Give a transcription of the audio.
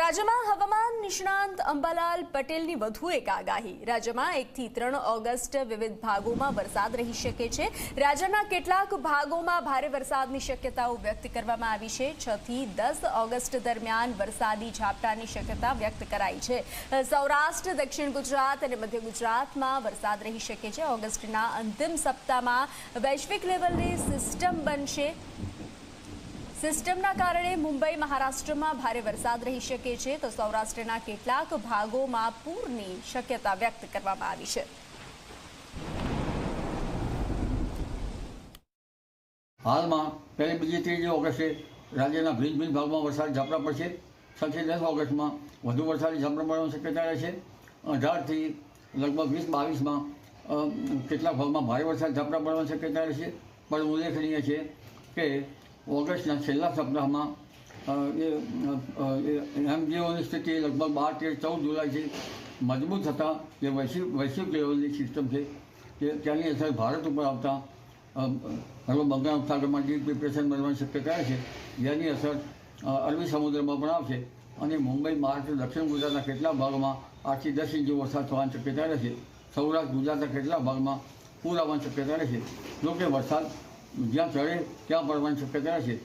રાજ્યમાં હવામાન નિષ્ણાંત અંબાલાલ પટેલની વધુ એક આગાહી। રાજ્યમાં 1 થી 3 ઓગસ્ટ વિવિધ ભાગોમાં વરસાદ રહી શકે છે। રાજ્યના કેટલાક ભાગોમાં ભારે વરસાદની શક્યતાઓ વ્યક્ત કરવામાં આવી છે। 6 થી 10 ઓગસ્ટ દરમિયાન વરસાદી ઝાપટાની શક્યતા વ્યક્ત કરાઈ છે। સૌરાષ્ટ્ર, દક્ષિણ ગુજરાત અને મધ્ય ગુજરાતમાં વરસાદ રહી શકે છે। ઓગસ્ટના અંતિમ સપ્તાહમાં વૈશ્વિક લેવલની સિસ્ટમ બનશે। સિસ્ટમના કારણે મુંબઈ, મહારાષ્ટ્રમાં ભારે વરસાદ રહી શકે છે, તો સૌરાષ્ટ્રના કેટલાક ભાગોમાં પૂરની શક્યતા વ્યક્ત કરવામાં આવી છે। હાલમાં પહેલી, બીજી, ત્રીજી ઓગસ્ટે રાજ્યના ભિન્ન ભાગમાં વરસાદ ઝાપટા પડશે। 6 થી 10 ઓગસ્ટમાં વધુ વરસાદી ઝાપટા પડવાની શક્યતા રહેશે। 18થી લગભગ 20-22માં કેટલાક ભાગમાં ભારે વરસાદ ઝાપટા પડવાની શક્યતા રહેશે। પણ ઉલ્લેખનીય છે કે ઓગસ્ટના છેલ્લા સપ્તાહમાં એમજીઓની સ્થિતિ લગભગ 12, 13, 14 જુલાઈથી મજબૂત થતાં જે વૈશ્વિક લેવલની સિસ્ટમ છે ત્યાંની અસર ભારત ઉપર આવતા હળવો બંગાળ ઉપસાગરમાં ડીપ ડિપ્રેશન બનવાની શક્યતા છે, જેની અસર અરબી સમુદ્રમાં પણ આવશે અને મુંબઈ, મહારાષ્ટ્ર, દક્ષિણ ગુજરાતના કેટલાક ભાગમાં 8 થી 10 ઇંચ વરસાદ થવાની શક્યતા રહેશે। સૌરાષ્ટ્ર, ગુજરાતના કેટલાક ભાગમાં પૂર આવવાની શક્યતા રહેશે। જોકે વરસાદ જ્યાં ચડે ત્યાં પડવાની શક્યતા રહેશે।